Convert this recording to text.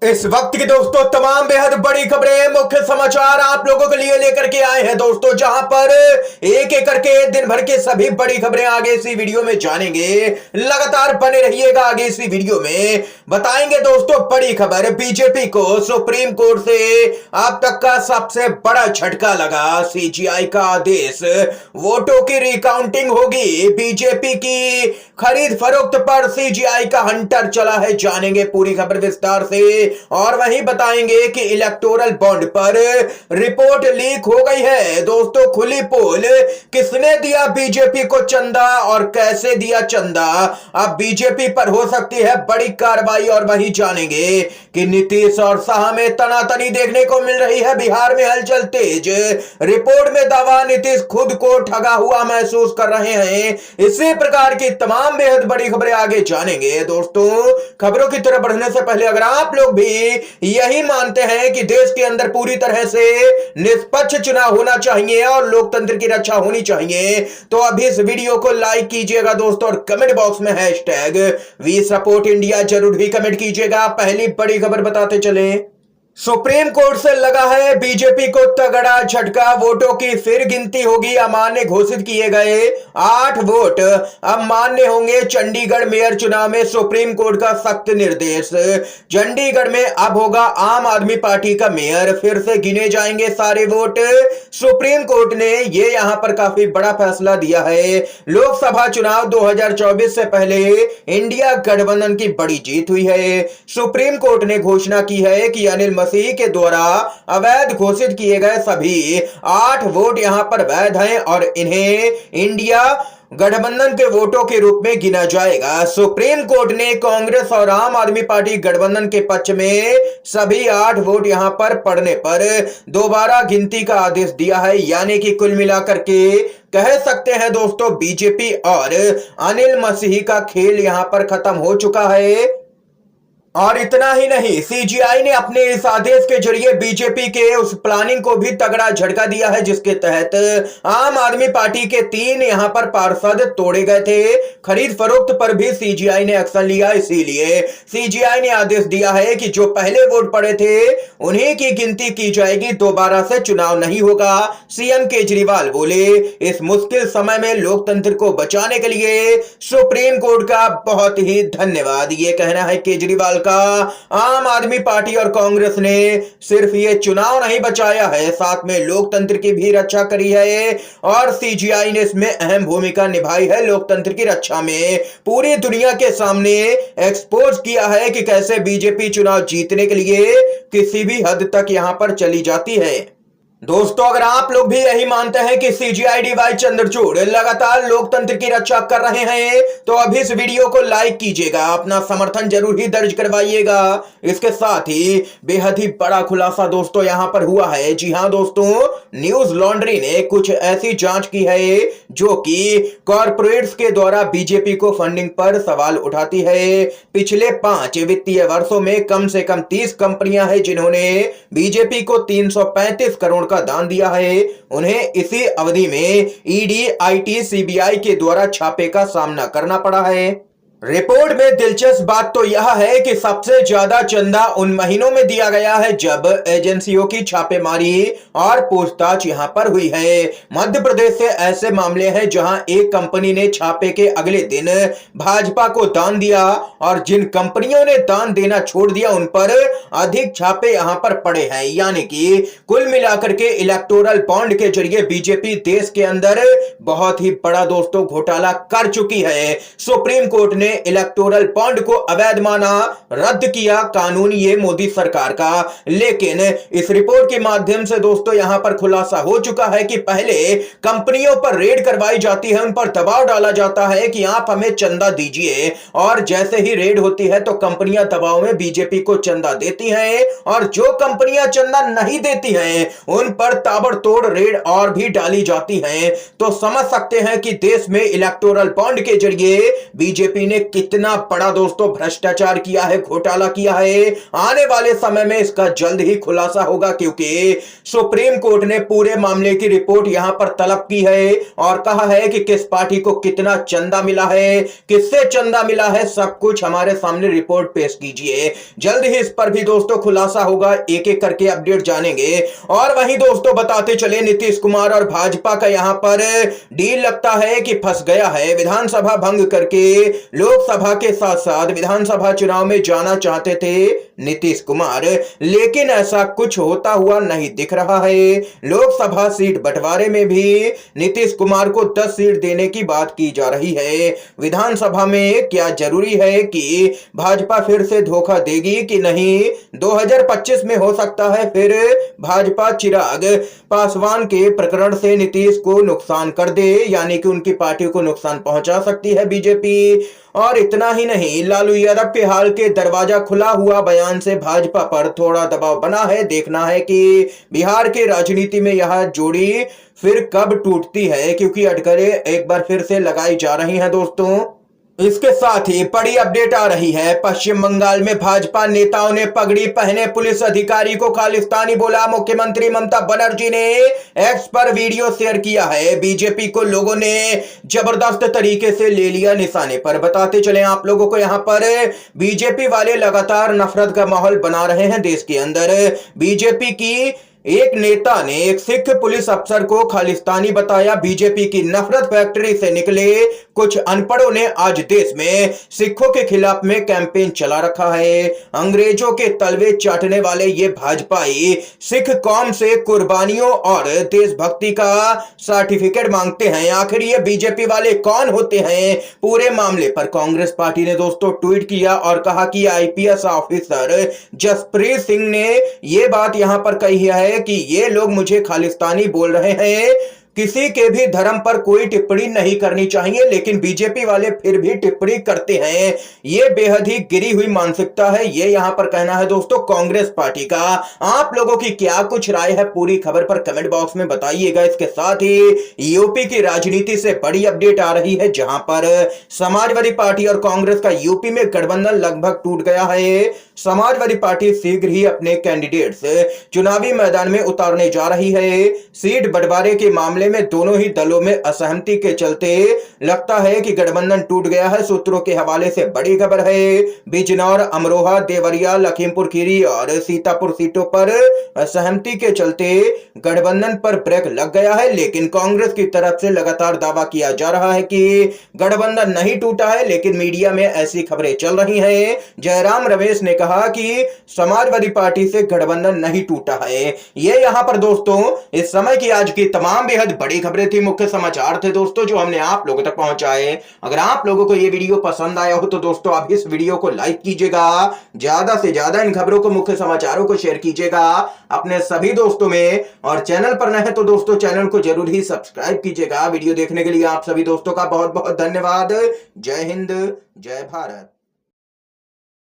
इस वक्त की दोस्तों तमाम बेहद बड़ी खबरें, मुख्य समाचार आप लोगों के लिए लेकर के आए हैं दोस्तों, जहां पर एक एक करके दिन भर के सभी बड़ी खबरें आगे इसी वीडियो में जानेंगे। लगातार बने रहिएगा, आगे इसी वीडियो में बताएंगे दोस्तों बड़ी खबर। बीजेपी को सुप्रीम कोर्ट से अब तक का सबसे बड़ा झटका लगा। सीजीआई का आदेश, वोटों की रिकाउंटिंग होगी। बीजेपी की खरीद फरोख्त पर सीजीआई का हंटर चला है, जानेंगे पूरी खबर विस्तार से। और वहीं बताएंगे कि इलेक्टोरल बॉन्ड पर रिपोर्ट लीक हो गई है दोस्तों। खुली पोल, किसने दिया बीजेपी को चंदा और कैसे दिया चंदा, अब बीजेपी पर हो सकती है बड़ी कार्रवाई। और वहीं जानेंगे कि नीतीश और शाह में तनातनी देखने को मिल रही है, बिहार में हलचल तेज। रिपोर्ट में दावा, नीतीश खुद को ठगा हुआ महसूस कर रहे हैं। इसी प्रकार की तमाम बेहद बड़ी खबरें आगे जानेंगे दोस्तों। खबरों की तरफ बढ़ने से पहले अगर आप लोग भी यही मानते हैं कि देश के अंदर पूरी तरह से निष्पक्ष चुनाव होना चाहिए और लोकतंत्र की रक्षा होनी चाहिए, तो अभी इस वीडियो को लाइक कीजिएगा दोस्तों, और कमेंट बॉक्स में हैशटैग वी सपोर्ट इंडिया जरूर भी कमेंट कीजिएगा। पहली बड़ी खबर बताते चलें। सुप्रीम कोर्ट से लगा है बीजेपी को तगड़ा झटका, वोटों की फिर गिनती होगी। अमान्य घोषित किए गए 8 वोट अब मान्य होंगे। चंडीगढ़ मेयर चुनाव में सुप्रीम कोर्ट का सख्त निर्देश। चंडीगढ़ में अब होगा आम आदमी पार्टी का मेयर, फिर से गिने जाएंगे सारे वोट। सुप्रीम कोर्ट ने ये यहां पर काफी बड़ा फैसला दिया है। लोकसभा चुनाव 2024 से पहले इंडिया गठबंधन की बड़ी जीत हुई है। सुप्रीम कोर्ट ने घोषणा की है कि अनिल मसीह के द्वारा अवैध घोषित किए गए सभी 8 वोट यहां पर वैध हैं और इन्हें इंडिया गठबंधन के वोटों के रूप में गिना जाएगा। सुप्रीम कोर्ट ने कांग्रेस और आम आदमी पार्टी गठबंधन के पक्ष में सभी 8 वोट यहां पर पड़ने पर दोबारा गिनती का आदेश दिया है। यानी कि कुल मिलाकर के कह सकते हैं दोस्तों, बीजेपी और अनिल मसीह का खेल यहां पर खत्म हो चुका है। और इतना ही नहीं, सीजीआई ने अपने इस आदेश के जरिए बीजेपी के उस प्लानिंग को भी तगड़ा झटका दिया है, जिसके तहत आम आदमी पार्टी के 3 यहां पर पार्षद तोड़े गए थे। खरीद फरोख्त पर भी सीजीआई ने एक्शन लिया, इसीलिए सीजीआई ने आदेश दिया है कि जो पहले वोट पड़े थे उन्हीं की गिनती की जाएगी, दोबारा से चुनाव नहीं होगा। सीएम केजरीवाल बोले, इस मुश्किल समय में लोकतंत्र को बचाने के लिए सुप्रीम कोर्ट का बहुत ही धन्यवाद, ये कहना है केजरीवाल का। आम आदमी पार्टी और कांग्रेस ने सिर्फ ये चुनाव नहीं बचाया है, साथ में लोकतंत्र की भी रक्षा करी है और सीजीआई ने इसमें अहम भूमिका निभाई है। लोकतंत्र की रक्षा में पूरी दुनिया के सामने एक्सपोज किया है कि कैसे बीजेपी चुनाव जीतने के लिए किसी भी हद तक यहां पर चली जाती है। दोस्तों अगर आप लोग भी यही मानते हैं कि सीजीआई डीवाई चंद्रचूड़ लगातार लोकतंत्र की रक्षा कर रहे हैं, तो अभी इस वीडियो को लाइक कीजिएगा, अपना समर्थन जरूर ही दर्ज करवाइएगा। इसके साथ ही बेहद ही बड़ा खुलासा दोस्तों यहां पर हुआ है। जी हां दोस्तों, न्यूज लॉन्ड्री ने कुछ ऐसी जांच की है जो कि कॉर्पोरेट्स के द्वारा बीजेपी को फंडिंग पर सवाल उठाती है। पिछले 5 वित्तीय वर्षों में कम से कम 30 कंपनियां हैं जिन्होंने बीजेपी को 335 करोड़ का दान दिया है। उन्हें इसी अवधि में ईडी, आईटी, सीबीआई के द्वारा छापे का सामना करना पड़ा है। रिपोर्ट में दिलचस्प बात तो यह है कि सबसे ज्यादा चंदा उन महीनों में दिया गया है जब एजेंसियों की छापेमारी और पूछताछ यहां पर हुई है। मध्य प्रदेश से ऐसे मामले हैं जहां एक कंपनी ने छापे के अगले दिन भाजपा को दान दिया और जिन कंपनियों ने दान देना छोड़ दिया उन पर अधिक छापे यहां पर पड़े हैं। यानी कि कुल मिलाकर के इलेक्टोरल बॉन्ड के जरिए बीजेपी देश के अंदर बहुत ही बड़ा दोस्तों घोटाला कर चुकी है। सुप्रीम कोर्ट ने इलेक्टोरल बॉन्ड को अवैध माना, रद्द किया। कानून ये मोदी सरकार का, लेकिन इस रिपोर्ट के माध्यम से दोस्तों यहां पर खुलासा हो चुका है कि पहले कंपनियों पर रेड करवाई जाती है, उन पर दबाव डाला जाता है कि आप हमें चंदा दीजिए, और जैसे ही रेड होती है तो कंपनियां दबाव में बीजेपी को चंदा देती हैं, और जो कंपनियां चंदा नहीं देती हैं उन पर ताबड़तोड़ रेड और भी डाली जाती हैं। तो समझ सकते हैं कि देश में इलेक्टोरल बॉन्ड के जरिए बीजेपी ने कितना बड़ा दोस्तों भ्रष्टाचार किया है, घोटाला किया है, आने वाले समय में इसका जल्द ही खुलासा होगा, क्योंकि सुप्रीम कोर्ट ने पूरे मामले की रिपोर्ट यहां पर तलब की है और कहा है कि किस पार्टी को कितना चंदा मिला है, किससे चंदा मिला है, सब कुछ हमारे सामने रिपोर्ट पेश कीजिए। जल्द ही इस पर भी दोस्तों खुलासा होगा, एक एक करके अपडेट जानेंगे। और वहीं दोस्तों बताते चले, नीतीश कुमार और भाजपा का यहां पर डील लगता है कि फंस गया है। विधानसभा भंग करके लोकसभा के साथ साथ विधानसभा चुनाव में जाना चाहते थे नीतीश कुमार, लेकिन ऐसा कुछ होता हुआ नहीं दिख रहा है। लोकसभा सीट बंटवारे में भी नीतीश कुमार को 10 सीट देने की बात की जा रही है। विधानसभा में क्या जरूरी है कि भाजपा फिर से धोखा देगी कि नहीं? 2025 में हो सकता है फिर भाजपा चिराग पासवान के प्रकरण से नीतीश को नुकसान कर दे, यानी कि उनकी पार्टी को नुकसान पहुंचा सकती है बीजेपी। और इतना ही नहीं, लालू यादव के हाल के दरवाजा खुला हुआ बयान से भाजपा पर थोड़ा दबाव बना है। देखना है कि बिहार की राजनीति में यह जोड़ी फिर कब टूटती है, क्योंकि अटकलें एक बार फिर से लगाई जा रही हैं दोस्तों। इसके साथ ही बड़ी अपडेट आ रही है, पश्चिम बंगाल में भाजपा नेताओं ने पगड़ी पहने पुलिस अधिकारी को खालिस्तानी बोला। मुख्यमंत्री ममता बनर्जी ने एक्स पर वीडियो शेयर किया है। बीजेपी को लोगों ने जबरदस्त तरीके से ले लिया निशाने पर। बताते चले आप लोगों को, यहां पर बीजेपी वाले लगातार नफरत का माहौल बना रहे हैं देश के अंदर। बीजेपी की एक नेता ने एक सिख पुलिस अफसर को खालिस्तानी बताया। बीजेपी की नफरत फैक्ट्री से निकले कुछ अनपढ़ों ने आज देश में सिखों के खिलाफ में कैंपेन चला रखा है। अंग्रेजों के तलवे चाटने वाले ये भाजपाई सिख कौम से कुर्बानियों और देशभक्ति का सर्टिफिकेट मांगते हैं। आखिर ये बीजेपी वाले कौन होते हैं? पूरे मामले पर कांग्रेस पार्टी ने दोस्तों ट्वीट किया और कहा कि आईपीएस ऑफिसर जसप्रीत सिंह ने यह बात यहां पर कही है कि ये लोग मुझे खालिस्तानी बोल रहे हैं। किसी के भी धर्म पर कोई टिप्पणी नहीं करनी चाहिए, लेकिन बीजेपी वाले फिर भी टिप्पणी करते हैं। ये बेहद ही गिरी हुई मानसिकता है, ये यहां पर कहना है दोस्तों कांग्रेस पार्टी का। आप लोगों की क्या कुछ राय है पूरी खबर पर कमेंट बॉक्स में बताइएगा। इसके साथ ही यूपी की राजनीति से बड़ी अपडेट आ रही है, जहां पर समाजवादी पार्टी और कांग्रेस का यूपी में गठबंधन लगभग टूट गया है। समाजवादी पार्टी शीघ्र ही अपने कैंडिडेट्स चुनावी मैदान में उतारने जा रही है। सीट बंटवारे के मामले में दोनों ही दलों में असहमति के चलते लगता है कि गठबंधन टूट गया है। सूत्रों के हवाले से बड़ी खबर है, बिजनौर, अमरोहा, देवरिया, लखीमपुर खीरी और सीतापुर सीटों पर असहमति के चलते गठबंधन पर ब्रेक लग गया है। लेकिन कांग्रेस की तरफ से लगातार दावा किया जा रहा है कि गठबंधन नहीं टूटा है, लेकिन मीडिया में ऐसी खबरें चल रही हैं। जयराम रमेश ने कहा कि समाजवादी पार्टी से गठबंधन नहीं टूटा है। ये यहां पर दोस्तों इस समय की आज की तमाम बेहद बड़ी खबरें थी, मुख्य समाचार थे दोस्तों, जो हमने आप लोगों तक पहुंचाए। अगर आप लोगों को ये वीडियो पसंद आया हो तो दोस्तों आप इस वीडियो को लाइक कीजिएगा, ज्यादा से ज्यादा इन खबरों को, मुख्य समाचारों को शेयर कीजिएगा अपने सभी दोस्तों में, और चैनल पर नए हैं तो दोस्तों चैनल को जरूर ही सब्सक्राइब कीजिएगा। वीडियो देखने के लिए आप सभी दोस्तों का बहुत बहुत धन्यवाद। जय हिंद, जय भारत।